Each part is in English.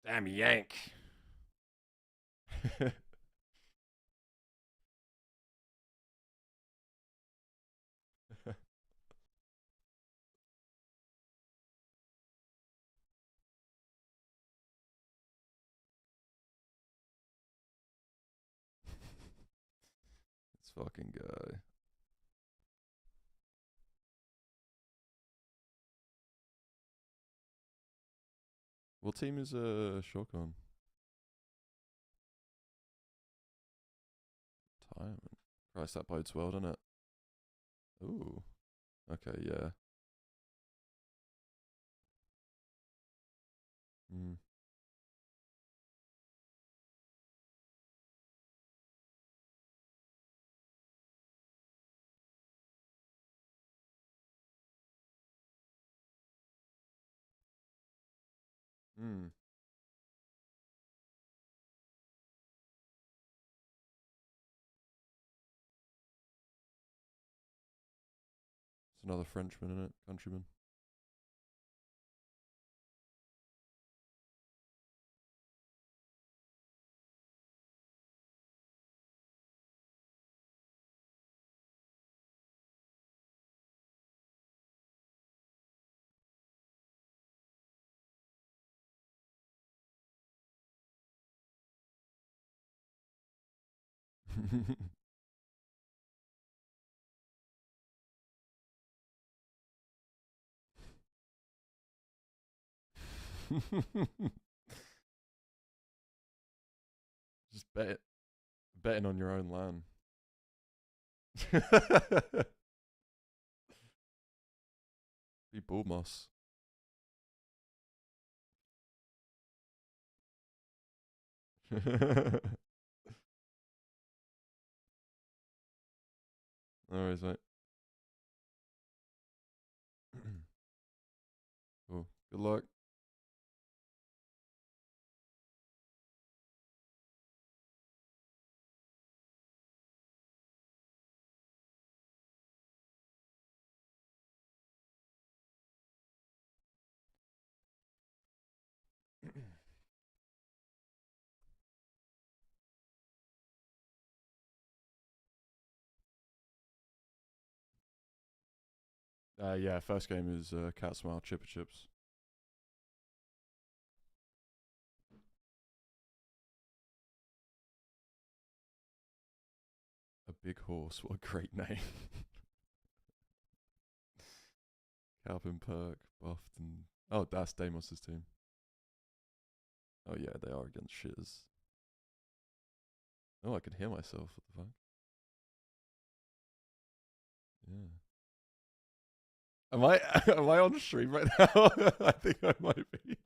Damn yank. This fucking guy. What team is Shotgun? Retirement. Christ, that bodes well, doesn't it? Ooh. Okay, yeah. Mm. Mm. It's another Frenchman in it, countryman. Just betting on your own land. Be bull moss. No worries, mate. Cool. Good luck. Yeah, first game is Cat Smile Chipper Chips. A big horse. What a great name. Calvin Perk, buffed, and oh, that's Damos's team. Oh yeah, they are against shiz. Oh, I can hear myself. What the fuck? Yeah. Am I am I on stream right now? I think I might be.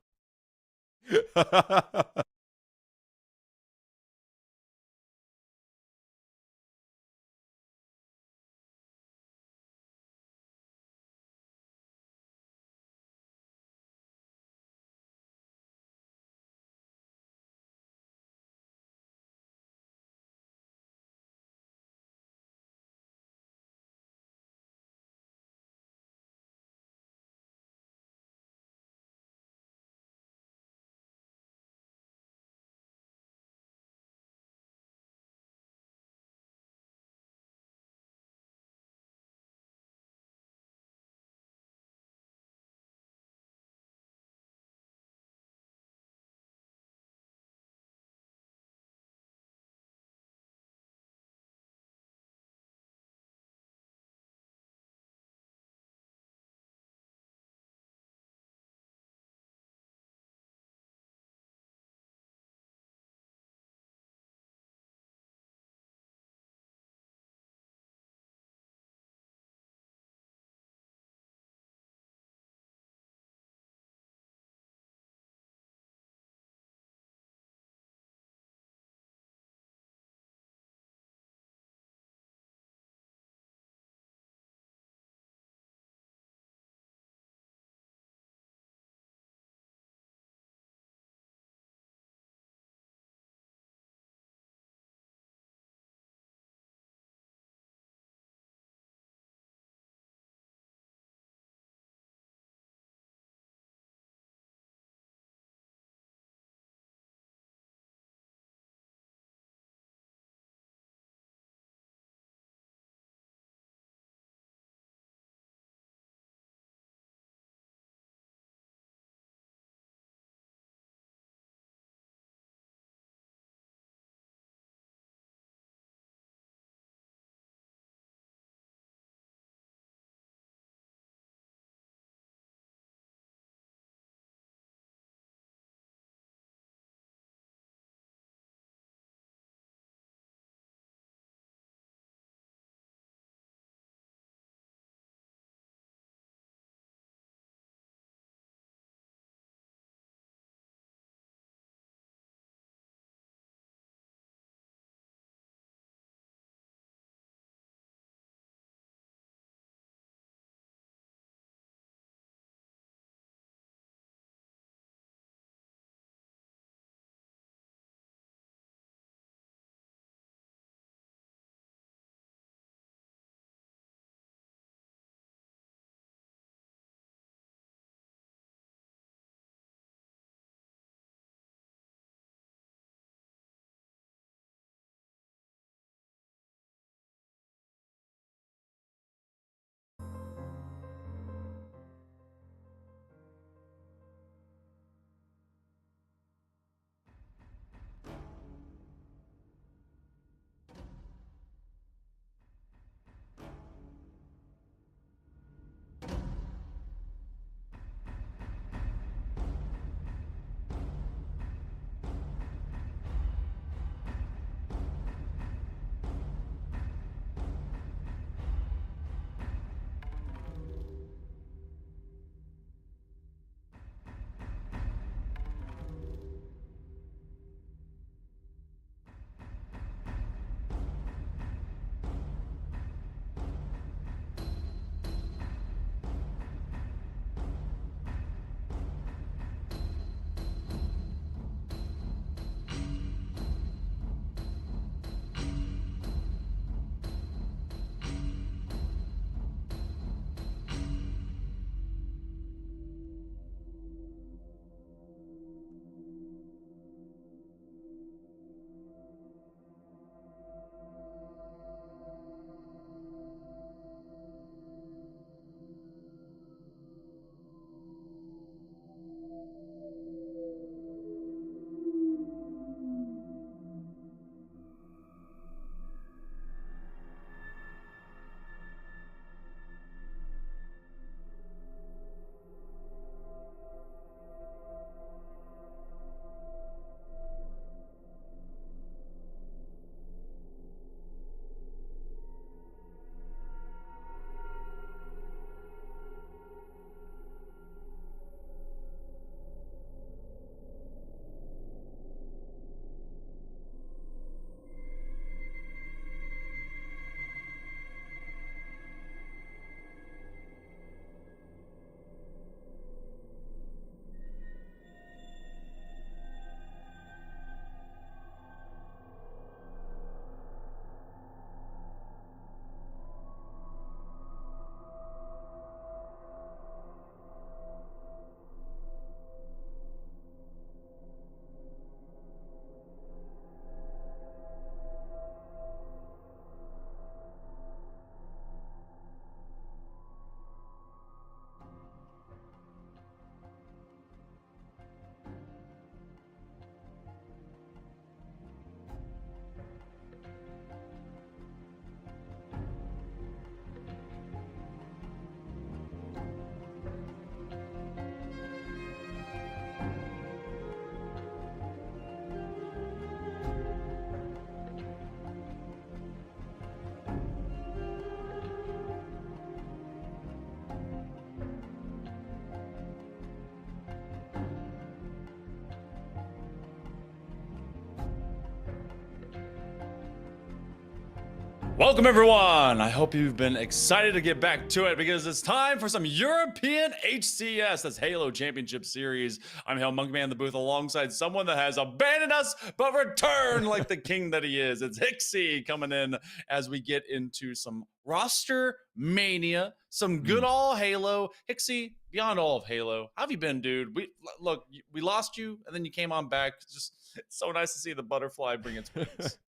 Welcome everyone! I hope you've been excited to get back to it because it's time for some European HCS, that's Halo Championship Series. I'm Hale Monkman in the booth alongside someone that has abandoned us but returned like the king that he is. It's Hixie coming in as we get into some roster mania, some good all Halo. Hixie, beyond all of Halo, how have you been, dude? We lost you and then you came on back. Just it's so nice to see the butterfly bring its wings.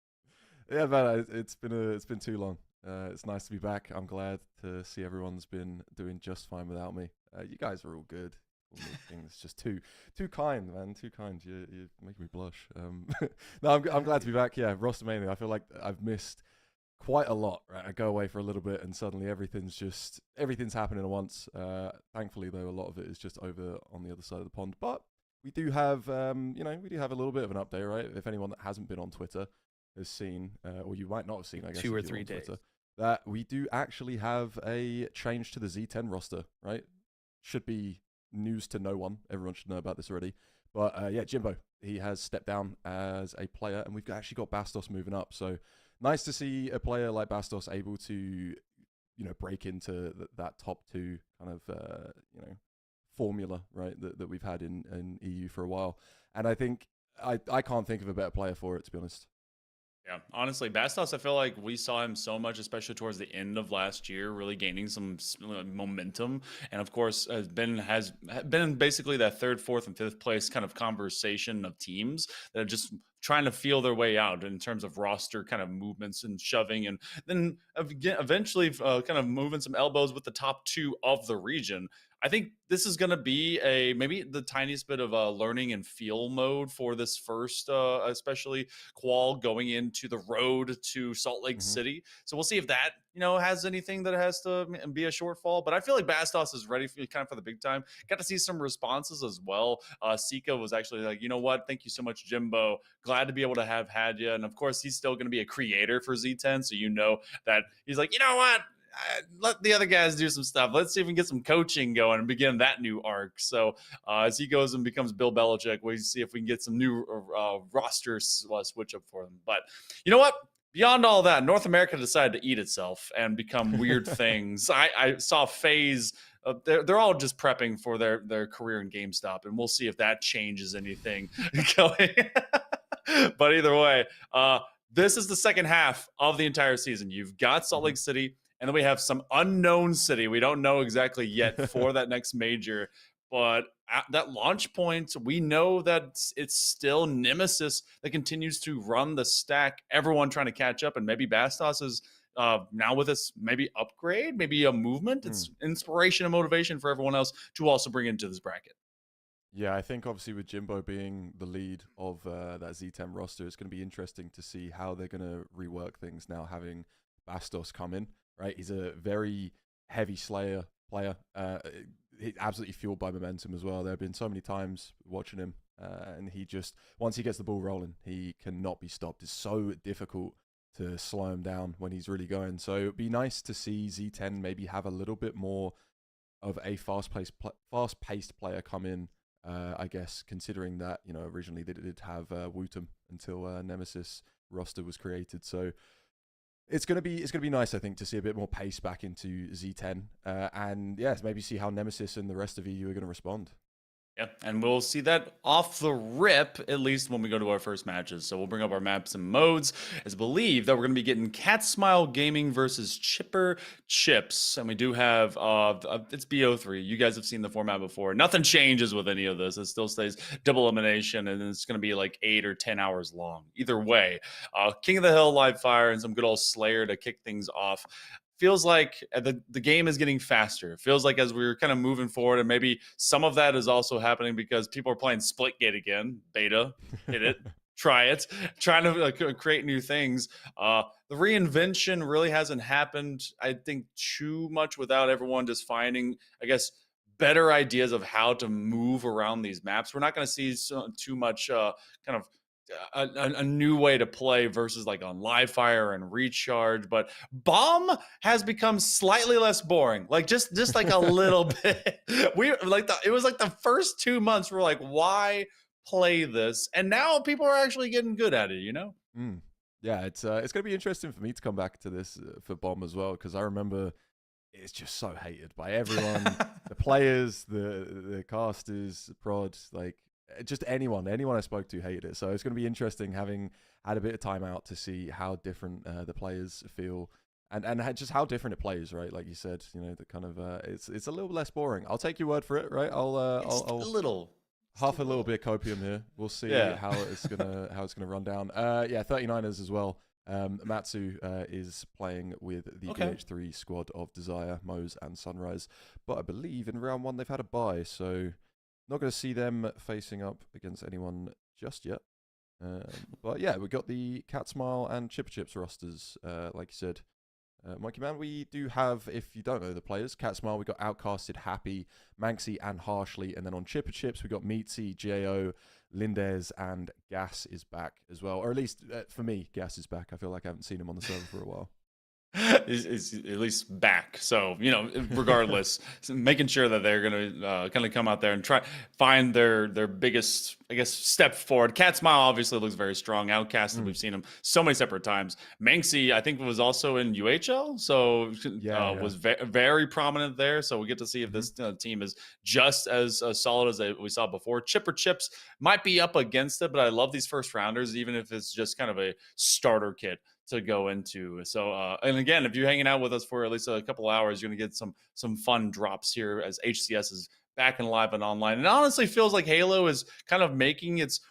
Yeah, man, it's been too long. It's nice to be back. I'm glad to see everyone's been doing just fine without me. You guys are all good. It's just too kind, man. Too kind. You make me blush. No, I'm glad to be back. Yeah, roster mania. I feel like I've missed quite a lot. Right, I go away for a little bit, and suddenly everything's happening at once. Thankfully, though, a lot of it is just over on the other side of the pond. But we do have, we do have a little bit of an update, right? If anyone that hasn't been on Twitter has seen, or you might not have seen, I guess, 2 or 3 days, Twitter, that we do actually have a change to the Z10 roster, right? Should be news to no one. Everyone should know about this already. But yeah, Jimbo, he has stepped down as a player, and we've actually got Bastos moving up. So nice to see a player like Bastos able to, break into that top 2 kind of, formula, right, that we've had in EU for a while. And I think I can't think of a better player for it, to be honest. Yeah, honestly, Bastos, I feel like we saw him so much, especially towards the end of last year, really gaining some momentum. And of course, has been basically that 3rd, 4th, and 5th place kind of conversation of teams that are just trying to feel their way out in terms of roster kind of movements and shoving, and then eventually kind of moving some elbows with the top 2 of the region. I think this is going to be maybe the tiniest bit of a learning and feel mode for this first, especially qual going into the road to Salt Lake City. So we'll see if that, has anything that has to be a shortfall. But I feel like Bastos is ready for the big time. Got to see some responses as well. Sika was actually like, you know what? Thank you so much, Jimbo. Glad to be able to have had you. And of course, he's still going to be a creator for Z10. So that he's like, you know what? Let the other guys do some stuff. Let's see if we can get some coaching going and begin that new arc. So as he goes and becomes Bill Belichick, we'll see if we can get some new roster switch up for them. But you know what? Beyond all that, North America decided to eat itself and become weird things. I saw FaZe. They're all just prepping for their career in GameStop, and we'll see if that changes anything going. But either way, this is the second half of the entire season. You've got Salt Lake City, and then we have some unknown city. We don't know exactly yet for that next major. But at that launch point, we know that it's still Nemesis that continues to run the stack. Everyone trying to catch up, and maybe Bastos is now with us, maybe upgrade, maybe a movement. It's inspiration and motivation for everyone else to also bring into this bracket. Yeah, I think obviously with Jimbo being the lead of that Z10 roster, it's going to be interesting to see how they're going to rework things now, having Bastos come in, right? He's a very heavy Slayer player. He's absolutely fueled by momentum as well. There have been so many times watching him, and he just, once he gets the ball rolling, he cannot be stopped. It's so difficult to slow him down when he's really going. So it'd be nice to see Z10 maybe have a little bit more of a fast-paced player come in. I guess considering that originally they did have Wootem until Nemesis roster was created. So it's gonna be nice, I think, to see a bit more pace back into Z10, and yes, maybe see how Nemesis and the rest of EU are gonna respond. Yeah, and we'll see that off the rip, at least when we go to our first matches. So we'll bring up our maps and modes, as I believe that we're going to be getting Cat Smile Gaming versus Chipper Chips. And we do have, it's BO3. You guys have seen the format before. Nothing changes with any of this. It still stays double elimination, and it's going to be like 8 or 10 hours long. Either way, King of the Hill, live fire, and some good old Slayer to kick things off. Feels like the game is getting faster. It feels like as we're kind of moving forward, and maybe some of that is also happening because people are playing Splitgate again, beta, hit it, try it, trying to create new things. The reinvention really hasn't happened, I think, too much without everyone just finding, I guess, better ideas of how to move around these maps. We're not going to see too much kind of a new way to play versus like on live fire and recharge, but bomb has become slightly less boring, like just like a little bit. It was like the first 2 months we're like, why play this? And now people are actually getting good at it. Yeah, it's going to be interesting for me to come back to this for Bomb as well, because I remember it's just so hated by everyone, the players, the casters, the prods, like just anyone I spoke to hated it. So it's going to be interesting having had a bit of time out to see how different the players feel. And just how different it plays, right? Like you said, you know, the kind of it's a little less boring. I'll take your word for it, right? I'll a little. Half a little bit of copium here. We'll see how it's gonna run down. Yeah, 39ers as well. Matsu is playing with the BH3 squad of Desire, Moze, and Sunrise. But I believe in round 1 they've had a bye, so not going to see them facing up against anyone just yet. But yeah, we got the Cat Smile and Chipper Chips rosters, like you said. Monkey Man, we do have, if you don't know the players, Cat Smile, we got Outcasted, Happy, Manxy, and Harshly. And then on Chipper Chips, we got Meatsy, J.O., Lindez, and Gas is back as well. Or at least, for me, Gas is back. I feel like I haven't seen him on the server for a while. Is at least back. So, you know, regardless, making sure that they're going to kind of come out there and try find their biggest, I guess, step forward. Cat Smile obviously looks very strong. Outcasted, we've seen him so many separate times. Manxy, I think, was also in UHL, so was very prominent there. So we get to see if this team is just as solid as we saw before. Chipper Chips might be up against it, but I love these first rounders, even if it's just kind of a starter kit to go into. So and again, if you're hanging out with us for at least a couple hours, you're gonna get some fun drops here as HCS is back and live and online. And it honestly feels like Halo is kind of making its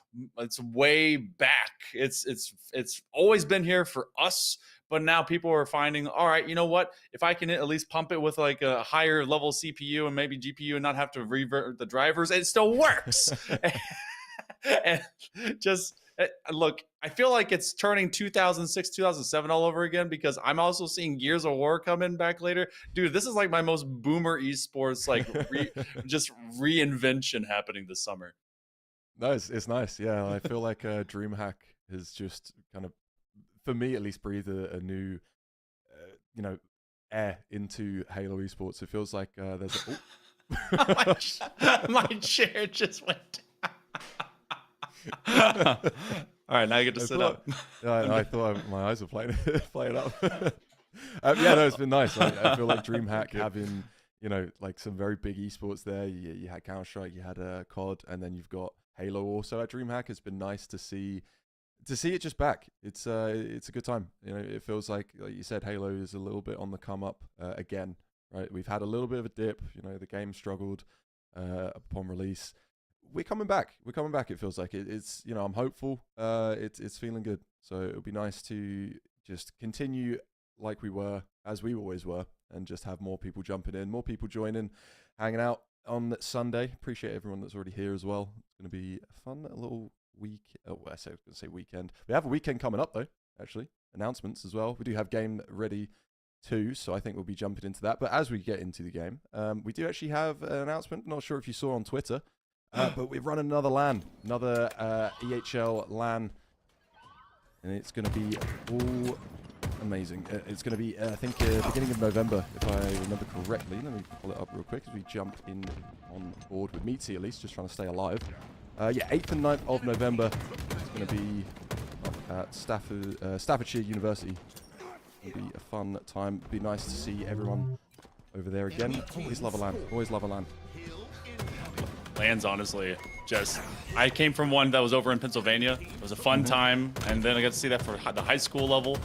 way back. It's always been here for us, but now people are finding, all right, you know what, if I can at least pump it with like a higher level CPU and maybe GPU and not have to revert the drivers, it still works. And just look, I feel like it's turning 2006, 2007 all over again, because I'm also seeing Gears of War come in back later. Dude, this is like my most boomer esports, like just reinvention happening this summer. No, it's nice. Yeah, I feel like DreamHack has just kind of, for me at least, breathed a new, you know, air into Halo esports. It feels like there's my chair just went down. All right, now you get to sit up. I thought my eyes were playing up. Yeah, no, it's been nice. I feel like DreamHack having, you know, like some very big esports there. You had Counter-Strike, you had COD, and then you've got Halo also at DreamHack. It's been nice to see it just back. It's a good time. You know, it feels like you said, Halo is a little bit on the come up again. Right, we've had a little bit of a dip. You know, the game struggled upon release. We're coming back. It feels like it's, you know, I'm hopeful. It's feeling good. So it'll be nice to just continue like we were, as we always were, and just have more people jumping in, more people joining, hanging out on Sunday. Appreciate everyone that's already here as well. It's going to be a fun little week. Oh, I was going to say weekend. We have a weekend coming up though. Actually, announcements as well. We do have game ready too, so I think we'll be jumping into that. But as we get into the game, we do actually have an announcement. Not sure if you saw on Twitter. But we've run another LAN, another EHL LAN, and it's going to be all amazing. It's going to be, I think, beginning of November, if I remember correctly. Let me pull it up real quick as we jump in on board with Meatsy, at least, just trying to stay alive. Yeah, 8th and 9th of November. It's going to be up at Staffordshire University. It'll be a fun time. It'll be nice to see everyone over there again. Always love a LAN. Always love a LAN. LANs, honestly, just, I came from one that was over in Pennsylvania. It was a fun time, and then I got to see that for the high school level.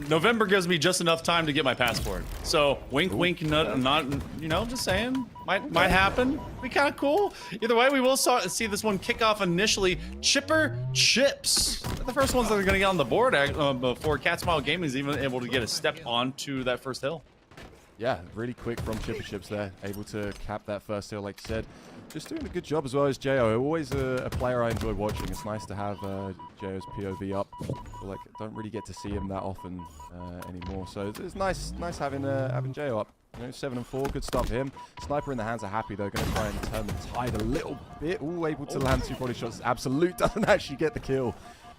November gives me just enough time to get my passport. So wink, wink, not, you know, just saying, might happen. Be kind of cool. Either way, we will see this one kick off initially. Chipper Chips, they're the first ones that are going to get on the board before Cat Smile Gaming is even able to get a step onto that first hill. Yeah, really quick from Chipper Chips there, able to cap that first hill, like you said. Just doing a good job as well as J.O. Always a player I enjoy watching. It's nice to have J.O.'s POV up. Like, don't really get to see him that often anymore. So it's nice having J.O. up. You know, 7-4, good start for him. Sniper in the hands are happy though. Going to try and turn the tide a little bit. Ooh, able to land 2 body shots. Absolute doesn't actually get the kill.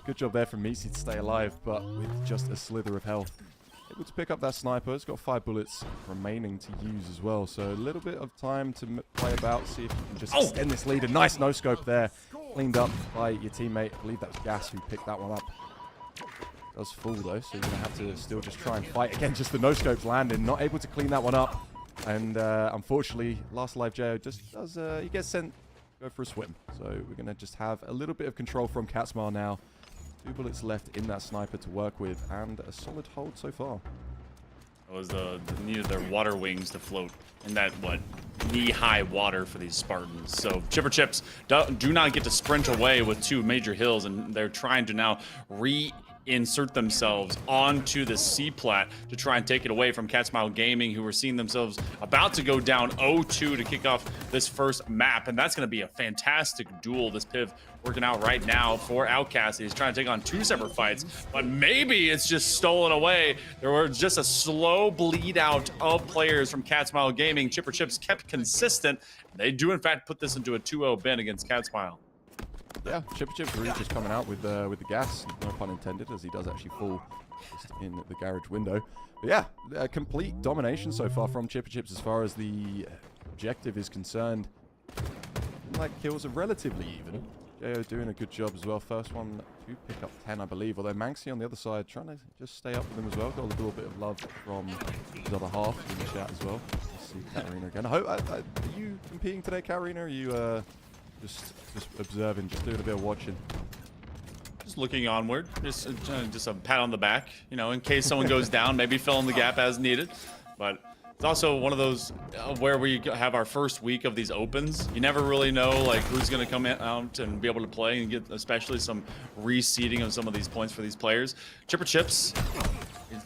Good job there from Meatsy to stay alive, but with just a slither of health. Able to pick up that sniper. It's got 5 bullets remaining to use as well. So a little bit of time to play about, see if you can just extend this lead. A nice no-scope there. Cleaned up by your teammate. I believe that was Gas who picked that one up. Does fall though, so you're going to have to still just try and fight. Again, just the no-scopes landing, not able to clean that one up. And unfortunately, last live Jo just does, he gets sent, go for a swim. So we're going to just have a little bit of control from Katsmar now. 2 bullets left in that sniper to work with, and a solid hold so far. It was needed their water wings to float in that, what, knee-high water for these Spartans. So Chipper Chips do not get to sprint away with 2 major hills, and they're trying to now reinsert themselves onto the C-plat to try and take it away from Katsmile Gaming, who were seeing themselves about to go down 0-2 to kick off this first map. And that's going to be a fantastic duel. This Piv working out right now for Outcast. He's trying to take on 2 separate fights, but maybe it's just stolen away. There was just a slow bleed out of players from Katsmile Gaming. Chipper Chips kept consistent. They do, in fact, put this into a 2-0 bin against Katsmile. Yeah, Chipper Chips really just coming out with the gas, no pun intended, as he does actually fall just in the garage window. But yeah, a complete domination so far from Chipper Chips as far as the objective is concerned. Like, kills are relatively even. Jo doing a good job as well. First one to pick up 10, I believe. Although Manxie on the other side trying to just stay up with him as well. Got a little bit of love from his other half in the chat as well. Let's see Katarina again. Are you competing today, Katarina? Or are you just observing, just doing a bit of watching? Just looking onward. Just a pat on the back, you know, in case someone goes down, maybe fill in the gap as needed. But it's also one of those where we have our first week of these opens. You never really know like who's going to come out and be able to play and get especially some reseeding of some of these points for these players. Chipper Chips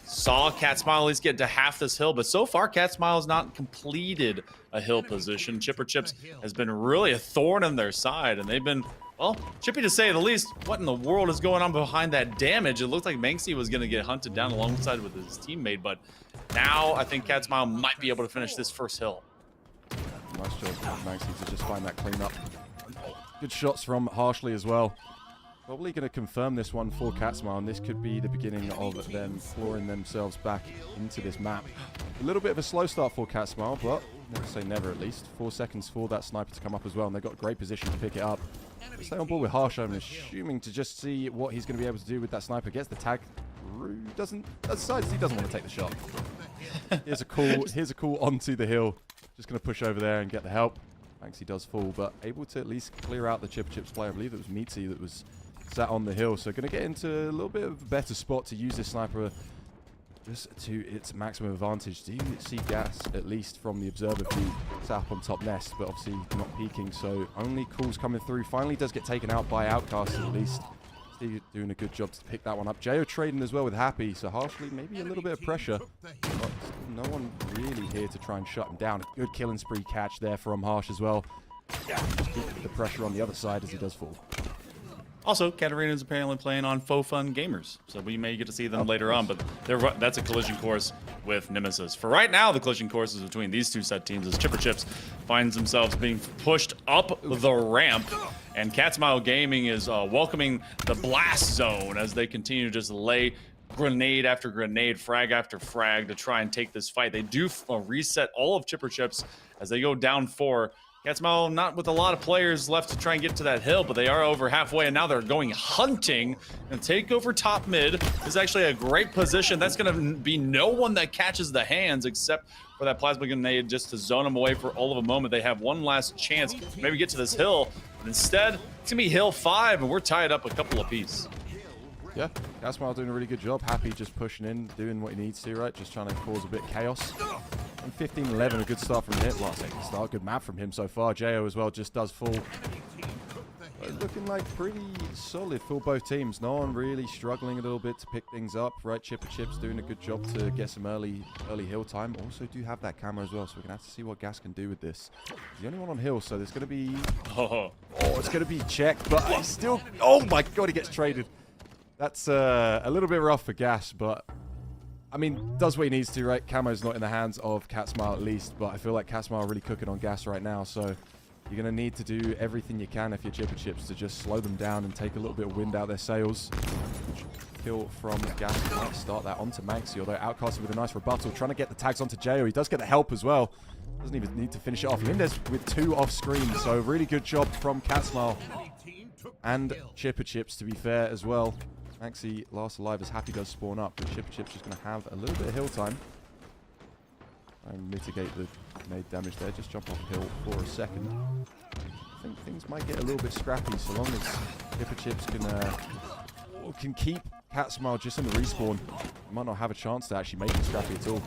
saw Katsmile at least get to half this hill, but so far Katsmile has not completed a hill position. Chipper Chips has been really a thorn in their side, and they've been, well, chippy to say the least. What in the world is going on behind that damage? It looked like Manxie was going to get hunted down alongside with his teammate, but now I think Katsmile might be able to finish this first hill. Nice job from Manxie to just find that clean up. Good shots from Harshly as well. Probably going to confirm this one for Katsmile, and this could be the beginning of them clawing themselves back into this map. A little bit of a slow start for Katsmile, but never say never at least. 4 seconds for that sniper to come up as well, and they've got a great position to pick it up. Stay on board with Harsh, I'm assuming, to just see what he's going to be able to do with that sniper. Gets the tag through, decides he doesn't want to take the shot. Here's a call onto the hill. Just going to push over there and get the help. Thanks, he does fall, but able to at least clear out the Chipper Chips player. I believe it was Meaty that was sat on the hill, so going to get into a little bit of a better spot to use this sniper just to its maximum advantage. Do you see gas, at least from the observer view, sat up on top nest, but obviously not peeking, so only calls coming through. Finally does get taken out by Outcast at least. Steve doing a good job to pick that one up. Jo trading as well with Happy, so Harshly maybe a little bit of pressure, but no one really here to try and shut him down. A good killing spree catch there from Harsh as well. Just keep the pressure on the other side as he does fall. Also, Katarina is apparently playing on Faux Fun Gamers, so we may get to see them later on, but that's a collision course with Nemesis. For right now, the collision course is between these 2 set teams as Chipper Chips finds themselves being pushed up the ramp, and Katsmile Gaming is welcoming the blast zone as they continue to just lay grenade after grenade, frag after frag to try and take this fight. They do reset all of Chipper Chips as they go down 4. Katsmile not with a lot of players left to try and get to that hill, but they are over halfway, and now they're going hunting and take over top mid. This is actually a great position. That's going to be no one that catches the hands except for that plasma grenade just to zone them away for all of a moment. They have one last chance to maybe get to this hill, but instead it's going to be hill 5, and we're tied up a couple apiece. Yeah, Katsmile doing a really good job. Happy just pushing in, doing what he needs to, right? Just trying to cause a bit of chaos. And 15-11, a good start from him. Last second start, good map from him so far. Jo as well just does full. But looking like pretty solid for both teams. No one really struggling a little bit to pick things up, right? Chipper Chips doing a good job to get some early hill time. Also do have that camo as well, so we're going to have to see what Gas can do with this. He's the only one on hill, so there's going to be... Oh, it's going to be checked, but he's still... Oh my god, he gets traded. That's a little bit rough for Gas, but... I mean, does what he needs to, right? Camo's not in the hands of Katsmile at least, but I feel like Katsmile are really cooking on Gas right now, so you're going to need to do everything you can if you're Chipper Chips to just slow them down and take a little bit of wind out their sails. Kill from Gas might start that onto Manxie, although Outcasted with a nice rebuttal, trying to get the tags onto Jo. He does get the help as well. Doesn't even need to finish it off. Lindez with 2 off screen, so really good job from Katsmile and Chipper Chips, to be fair, as well. Maxi, last alive, as Happy does spawn up, but Chipper Chip's just going to have a little bit of hill time. And mitigate the made damage there. Just jump off hill for a second. I think things might get a little bit scrappy so long as Chipper Chips can keep Cat Smile just in the respawn. Might not have a chance to actually make it scrappy at all.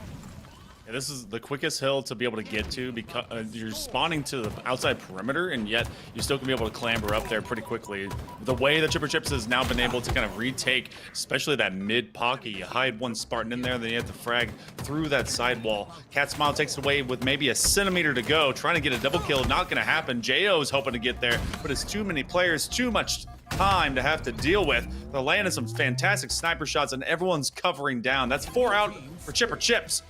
Yeah, this is the quickest hill to be able to get to because you're spawning to the outside perimeter, and yet you still can be able to clamber up there pretty quickly. The way that Chipper Chips has now been able to kind of retake, especially that mid pocket, you hide one Spartan in there, then you have to frag through that sidewall. Cat Smile takes away with maybe a centimeter to go, trying to get a double kill, not going to happen. Jo is hoping to get there, but it's too many players, too much time to have to deal with. They're landing some fantastic sniper shots, and everyone's covering down. That's 4 out for Chipper Chips.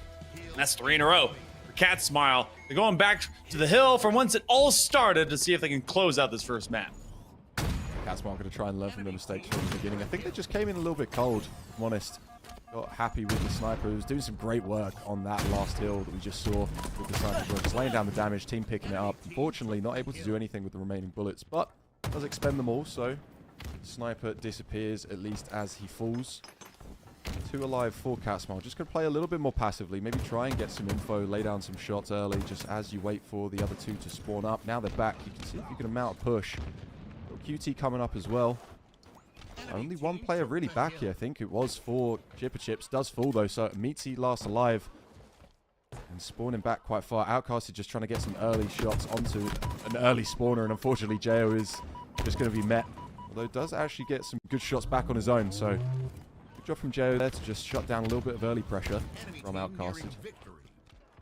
That's 3 in a row for Cat Smile. They're going back to the hill from whence it all started to see if they can close out this first map. Cat Smile going to try and learn from their mistakes from the beginning. I think they just came in a little bit cold, if I'm honest. Got happy with the sniper. He was doing some great work on that last hill that we just saw with the sniper. Just laying down the damage, team picking it up. Unfortunately, not able to do anything with the remaining bullets, but does expend them all, so sniper disappears at least as he falls. 2 alive for Cat Smile. Just going to play a little bit more passively. Maybe try and get some info, lay down some shots early, just as you wait for the other 2 to spawn up. Now they're back. You can see if you can mount a push. QT coming up as well. Only one player really back here. I think it was for Chipper Chips. Does fall though, so Meatsy last alive. And spawning back quite far. Outcast is just trying to get some early shots onto an early spawner, and unfortunately Jo is just going to be met. Although does actually get some good shots back on his own, so good job from Jo there to just shut down a little bit of early pressure from Outcasted.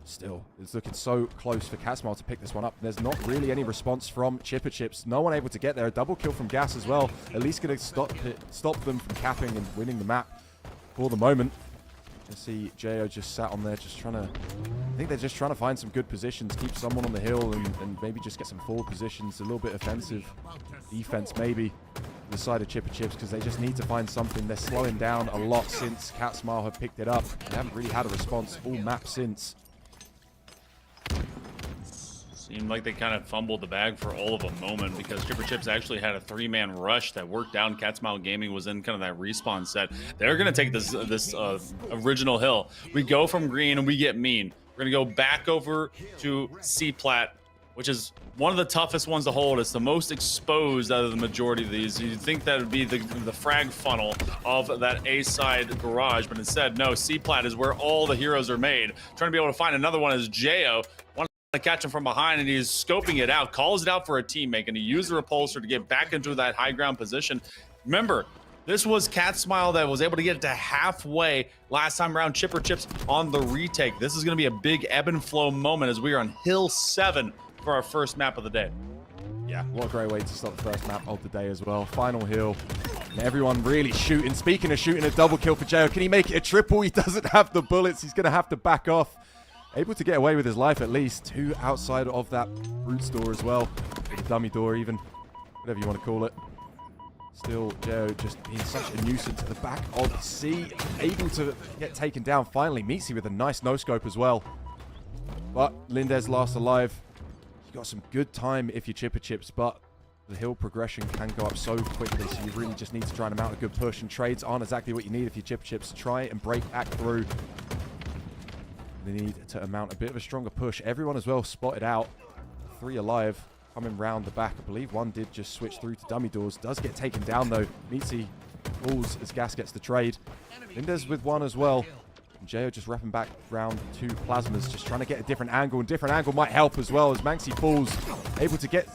Still, it's looking so close for Cat Smile to pick this one up. There's not really any response from Chipper Chips. No one able to get there. A double kill from Gas as well. At least going to stop them from capping and winning the map for the moment. You see Jo just sat on there just trying to... I think they're just trying to find some good positions, keep someone on the hill and maybe just get some forward positions, a little bit offensive defense maybe the side of Chipper Chips, because they just need to find something. They're slowing down a lot since Cat Smile have picked it up. They haven't really had a response all map since. Seemed like they kind of fumbled the bag for all of a moment, because Chipper Chips actually had a 3-man rush that worked out. Cat Smile Gaming was in kind of that respawn set. They're going to take this original hill. We go from green and we get mean. We're going to go back over to C-Plat, which is one of the toughest ones to hold. It's the most exposed out of the majority of these. You'd think that would be the frag funnel of that A-side garage, but instead, no, C-Plat is where all the heroes are made. Trying to be able to find another one is Jo. To catch him from behind, and he's scoping it out, calls it out for a teammate, and he used the repulsor to get back into that high ground position. Remember, this was Cat Smile that was able to get it to halfway last time around. Chipper Chips on the retake. This is going to be a big ebb and flow moment as we are on Hill 7 for our first map of the day. Yeah, what a great way to start the first map of the day as well. Final hill. And everyone really shooting. Speaking of shooting, a double kill for Jo. Can he make it a triple? He doesn't have the bullets. He's going to have to back off. Able to get away with his life at least. 2 outside of that brute store as well. Or the dummy door even. Whatever you want to call it. Still, Jo just being such a nuisance at the back of C. Able to get taken down finally. Meatsy with a nice no-scope as well. But Lindez last alive. You got some good time if you're Chipper Chips, but the hill progression can go up so quickly, so you really just need to try and mount a good push, and trades aren't exactly what you need if you're Chipper Chips. Try and break back through. They need to mount a bit of a stronger push. Everyone as well spotted out. 3 alive coming round the back. I believe one did just switch through to dummy doors. Does get taken down though. Meatsy falls as Gas gets the trade. Lindez with 1 as well. And Jo just wrapping back round 2 plasmas. Just trying to get a different angle. And different angle might help as well as Manxie falls. Able to get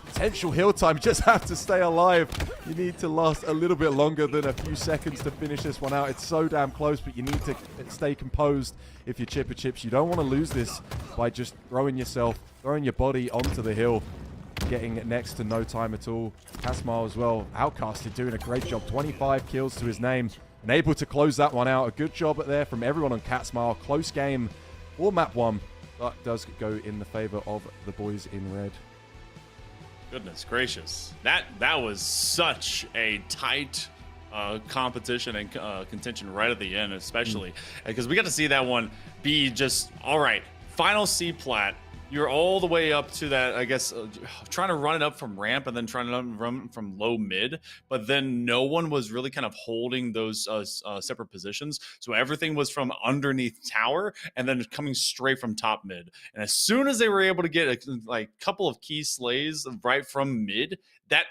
potential hill time. You just have to stay alive. You need to last a little bit longer than a few seconds to finish this one out. It's so damn close, but you need to stay composed if you're Chipper Chips. You don't want to lose this by just throwing your body onto the hill, getting next to no time at all. Cat Smile as well. Outcasted doing a great job. 25 kills to his name. And able to close that one out. A good job there from everyone on Cat Smile. Close game for map 1, but does go in the favor of the boys in red. Goodness gracious. That was such a tight competition and contention right at the end, especially because we got to see that one be just all right. Final C-Plat. you're all the way up to that, I guess, trying to run it up from ramp and then trying to run from low mid, but then no one was really kind of holding those separate positions. So everything was from underneath tower and then coming straight from top mid. And as soon as they were able to get a couple of key slays right from mid,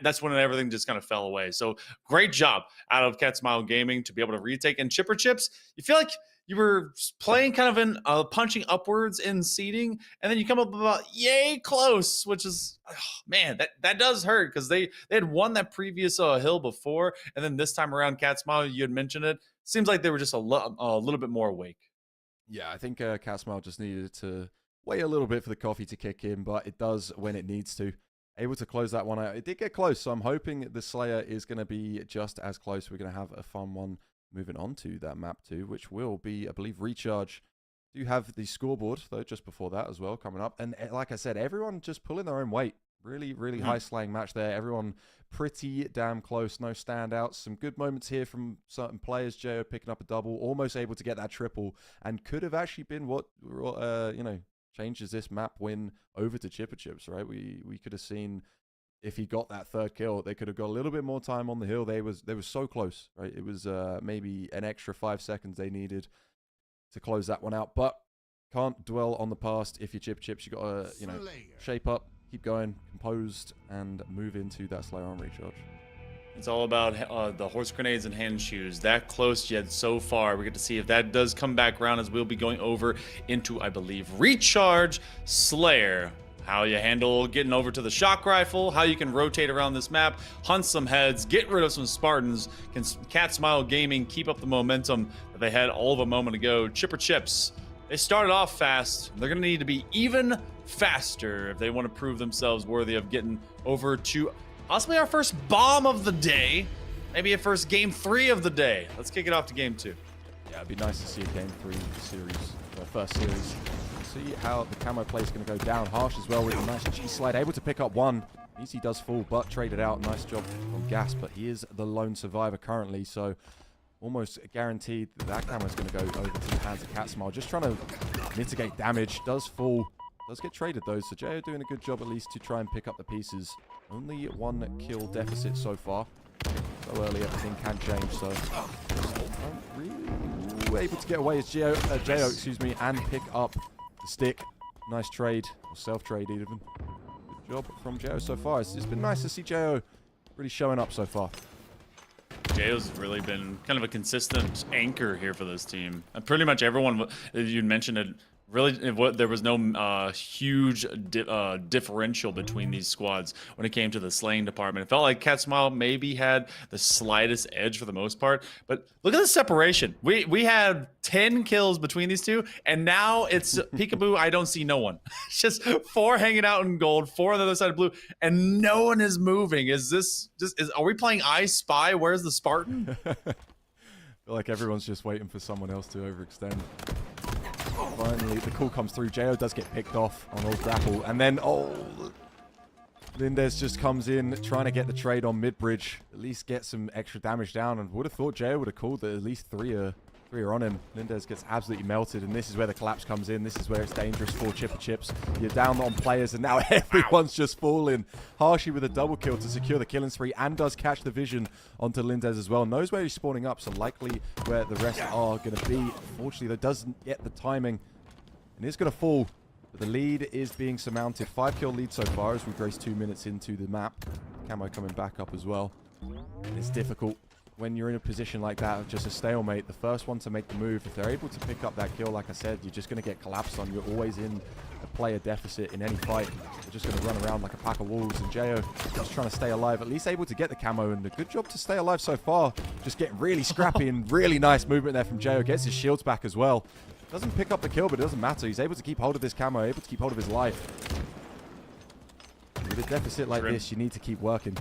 that's when everything just kind of fell away. So great job out of Cat Smile Gaming to be able to retake. And Chipper Chips, you feel like you were playing kind of in punching upwards in seeding, and then you come up about yay close, which is, oh, man, that does hurt because they had won that previous hill before, and then this time around, Cat Smile, you had mentioned it. Seems like they were just a little bit more awake. Yeah, I think Cat Smile just needed to wait a little bit for the coffee to kick in, but it does when it needs to. Able to close that one out. It did get close, so I'm hoping the Slayer is going to be just as close. We're going to have a fun one moving on to that map too, which will be, I believe, Recharge. Do have the scoreboard, though, just before that as well, coming up. And like I said, everyone just pulling their own weight. Really, really high slaying match there. Everyone pretty damn close. No standouts. Some good moments here from certain players. Jo picking up a double, almost able to get that triple, and could have actually been what, changes this map win over to Chipper Chips, right? We could have seen, if he got that third kill, they could have got a little bit more time on the hill. They was so close, right? It was maybe an extra 5 seconds they needed to close that one out. But can't dwell on the past. If you're Chipper Chips, you got to shape up, keep going, composed, and move into that Slayer on Recharge. It's all about the horse grenades and hand shoes. That close yet so far. We get to see if that does come back around, as we'll be going over into, I believe, Recharge Slayer. How you handle getting over to the shock rifle, how you can rotate around this map, hunt some heads, get rid of some Spartans. Can Cat Smile Gaming keep up the momentum that they had all of a moment ago? Chipper Chips, they started off fast. They're going to need to be even faster if they want to prove themselves worthy of getting over to possibly our first bomb of the day. Maybe a first game 3 of the day. Let's kick it off to game 2. Yeah, it'd be nice to see a game 3 series, first series. See how the camo play is going to go down. Harsh as well with a nice G-slide, able to pick up one. Easy does fall, but traded out. Nice job from Gas, but he is the lone survivor currently, so almost guaranteed that camo is going to go over to the hands of Cat Smile. Just trying to mitigate damage. Does fall. Does get traded though, so Jo doing a good job at least to try and pick up the pieces. Only 1 kill deficit so far. So early, everything can change, so really able to get away as Jo, and pick up the stick. Nice trade, or self-trade even. Good job from Jo so far. It's been nice to see Jo really showing up so far. Jayo's really been kind of a consistent anchor here for this team. And pretty much everyone, you mentioned it, really, there was no huge differential between these squads when it came to the slaying department. It felt like Cat Smile maybe had the slightest edge for the most part. But look at the separation. We had 10 kills between these two, and now it's peekaboo, I don't see no one. It's just 4 hanging out in gold, 4 on the other side of blue, and no one is moving. Are we playing I Spy? Where's the Spartan? I feel like everyone's just waiting for someone else to overextend. Finally, the call comes through. Jo does get picked off on old grapple. And then, Lindez just comes in, trying to get the trade on mid-bridge. At least get some extra damage down. And would have thought Jo would have called that at least 3 are on him. Lindez gets absolutely melted. And this is where the collapse comes in. This is where it's dangerous for Chipper Chips. You're down on players, and now everyone's just falling. Harshy with a double kill to secure the killing spree, and does catch the vision onto Lindez as well. Knows where he's spawning up, so likely where the rest are going to be. Unfortunately, though, doesn't get the timing. And is going to fall. But the lead is being surmounted. 5 kill lead so far as we grace 2 minutes into the map. Camo coming back up as well. And it's difficult when you're in a position like that of just a stalemate. The first one to make the move, if they're able to pick up that kill, like I said, you're just going to get collapsed on. You're always in a player deficit in any fight. They're just going to run around like a pack of wolves. And Jo just trying to stay alive, at least able to get the camo. And a good job to stay alive so far. Just getting really scrappy and really nice movement there from Jo. Gets his shields back as well. Doesn't pick up the kill, but it doesn't matter. He's able to keep hold of this camo, able to keep hold of his life. With a deficit like this, you need to keep working.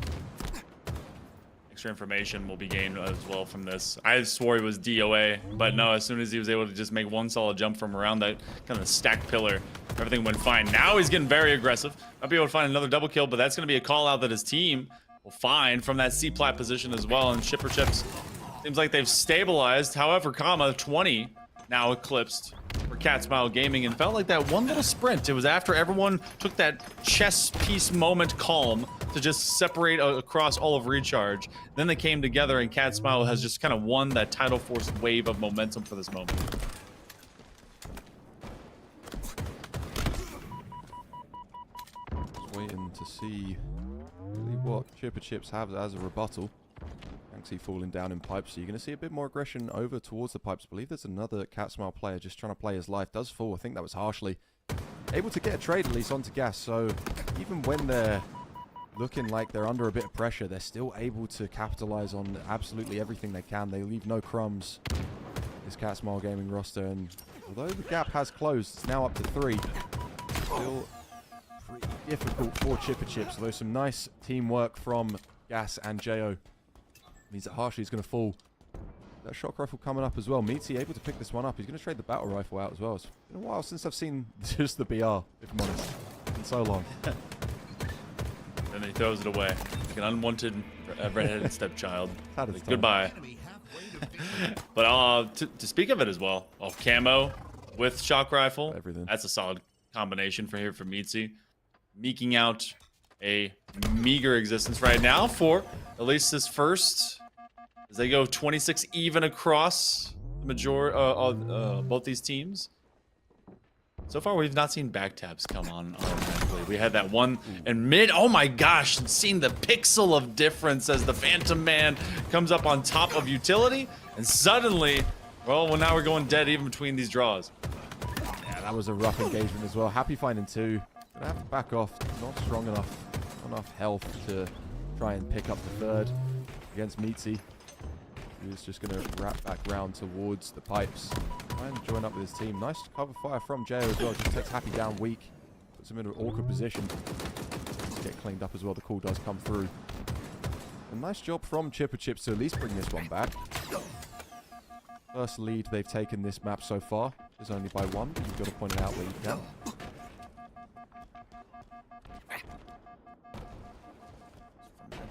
Extra information will be gained as well from this. I swore he was DOA, but no, as soon as he was able to just make 1 solid jump from around that kind of stacked pillar, everything went fine. Now he's getting very aggressive. Might be able to find another double kill, but that's going to be a call out that his team will find from that C-plat position as well. And Chipper Chips seems like they've stabilized. However, 20 now eclipsed for Cat Smile Gaming, and felt like that one little sprint. It was after everyone took that chess piece moment calm to just separate across all of Recharge. Then they came together, and Cat Smile has just kind of won that Tidal Force wave of momentum for this moment. Just waiting to see really what Chipper Chips have as a rebuttal. Banksy falling down in pipes, so you're going to see a bit more aggression over towards the pipes. I believe there's another Cat Smile player just trying to play his life. Does fall, I think that was harshly. Able to get a trade at least onto gas, so even when they're looking like they're under a bit of pressure, they're still able to capitalize on absolutely everything they can. They leave no crumbs, this Cat Smile Gaming roster, and although the gap has closed, it's now up to 3. Still pretty difficult for Chipper Chips, although some nice teamwork from Gas and Jo. Means that Harshly is going to fall. That shock rifle coming up as well. Meaty able to pick this one up. He's going to trade the battle rifle out as well. It's been a while since I've seen just the BR, if I'm honest. It's been so long. And he throws it away. Like an unwanted redheaded stepchild. Like, goodbye. But to speak of it as well, camo with shock rifle. Everything. That's a solid combination for here for Meatsy. Meeking out a meager existence right now for at least this first, as they go 26 even across the both these teams. So far, we've not seen back tabs come on automatically. We had that one in mid. Oh my gosh, seeing the pixel of difference as the Phantom Man comes up on top of utility, and suddenly, well, now we're going dead even between these draws. Yeah, that was a rough engagement as well. Happy finding 2. Gonna have to back off. Not strong enough. Enough health to try and pick up the 3rd against Meatsy, who's just going to wrap back round towards the pipes. Try and join up with his team. Nice cover fire from Jo as well. Just takes Happy down weak. Puts him in an awkward position. Just get cleaned up as well. The call does come through. A nice job from Chipper Chips to at least bring this one back. First lead they've taken this map so far is only by 1, but you've got to point it out where you can.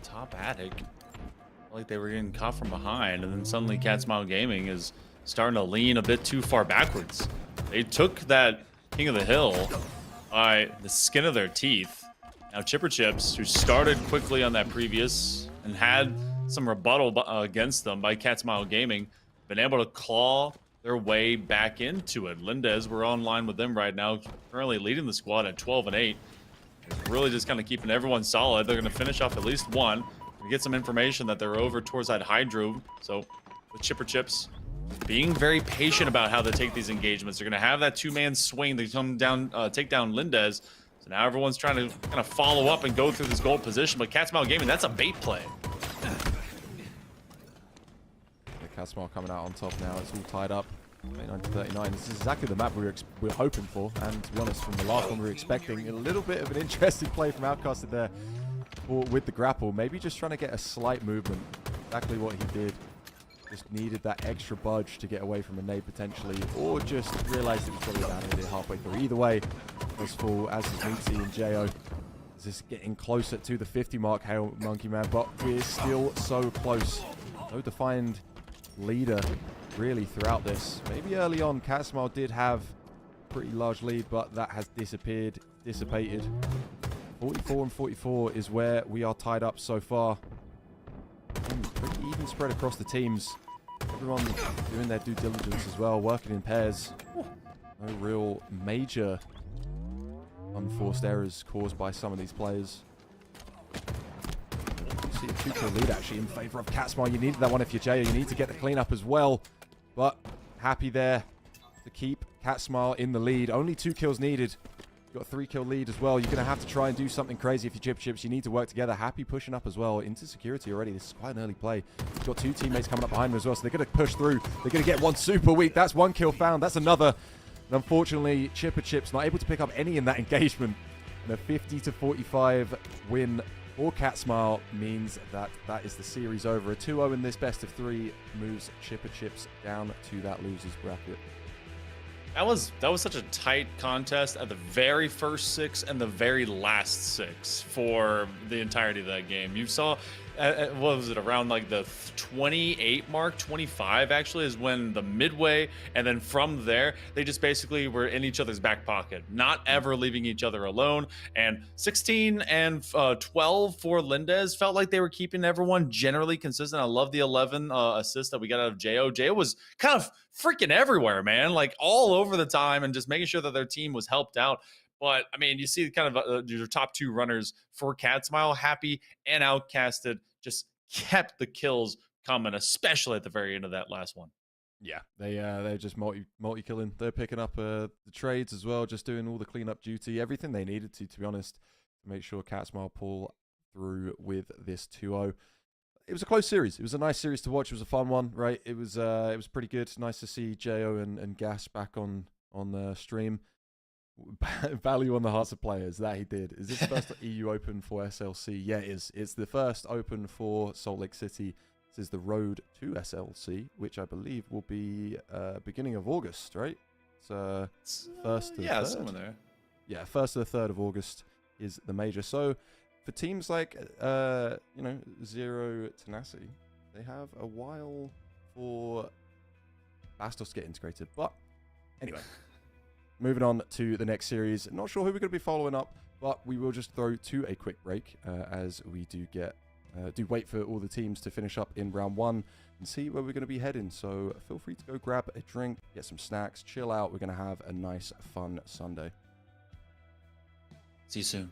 Top attic, like they were getting caught from behind, and then suddenly Cat Smile Gaming is starting to lean a bit too far backwards. They took that King of the Hill by the skin of their teeth. Now Chipper Chips, who started quickly on that previous and had some rebuttal against them by Cat Smile Gaming, been able to claw their way back into it. Lindez, we're online with them right now, currently leading the squad at 12-8. Really just kind of keeping everyone solid. They're going to finish off at least one. We get some information that they're over towards that Hydro. So with Chipper Chips being very patient about how they take these engagements. They're going to have that 2-man swing. They come down, take down Lindez. So now everyone's trying to kind of follow up and go through this gold position. But Cat Smile Gaming, that's a bait play. The Cat Smile coming out on top now. It's all tied up. 39. This is exactly the map we were hoping for, and to be honest, from the last one we were expecting a little bit of an interesting play from Outcasted there with the grapple. Maybe just trying to get a slight movement. Exactly what he did. Just needed that extra budge to get away from a nade potentially, or just realized it was probably down and halfway through. Either way, was full, as is Meatsy and Jo. This is getting closer to the 50 mark, Hail Monkey Man, but we're still so close. No defined leader really throughout this. Maybe early on Cat Smile did have a pretty large lead, but that has dissipated. 44 and 44 is where we are tied up so far. And pretty even spread across the teams. Everyone doing their due diligence as well, working in pairs. No real major unforced errors caused by some of these players. You see a 2-kill lead actually in favor of Cat Smile. You needed that one if you're Jo. You need to get the cleanup as well. But Happy there to keep Cat Smile in the lead. Only 2 kills needed. Got a 3-kill lead as well. You're going to have to try and do something crazy if you're Chipper Chips. You need to work together. Happy pushing up as well into security already. This is quite an early play. He's got 2 teammates coming up behind him as well, so they're going to push through. They're going to get one super weak. That's 1 kill found. That's another. And unfortunately, Chipper Chips not able to pick up any in that engagement. And a 50-45 win for Cat Smile means that that is the series over. A 2-0 in this best of 3 moves Chipper Chips down to that losers bracket. That was such a tight contest at the very first 6 and the very last 6 for the entirety of that game. You saw what was it, around like the 28 mark, 25 actually, is when the midway, and then from there they just basically were in each other's back pocket, not ever leaving each other alone. And 16 and 12 for Lindez felt like they were keeping everyone generally consistent. I love the 11 assists that we got out of Jo was kind of freaking everywhere, man, like all over the time, and just making sure that their team was helped out. But I mean, you see kind of your top two runners for Cat Smile, Happy and Outcasted, just kept the kills coming, especially at the very end of that last one. Yeah, they're just multi killing. They're picking up the trades as well, just doing all the cleanup duty, everything they needed to be honest, to make sure Cat Smile pull through with this 2-0. It was a close series. It was a nice series to watch. It was a fun one, right? It was pretty good. Nice to see Jo and Gas back on the stream. Value on the hearts of players, that he did. Is this first EU Open for SLC? Yeah, it is. It's the first Open for Salt Lake City. This is the road to SLC, which I believe will be beginning of August, right? It's first to the third. Somewhere there. Yeah, 1st to the 3rd of August is the major. So for teams like Zero Tenacity, they have a while for Bastos to get integrated. But anyway. Moving on to the next series. Not sure who we're going to be following up, but we will just throw to a quick break as we do wait for all the teams to finish up in round 1 and see where we're going to be heading. So feel free to go grab a drink, get some snacks, chill out. We're going to have a nice, fun Sunday. See you soon.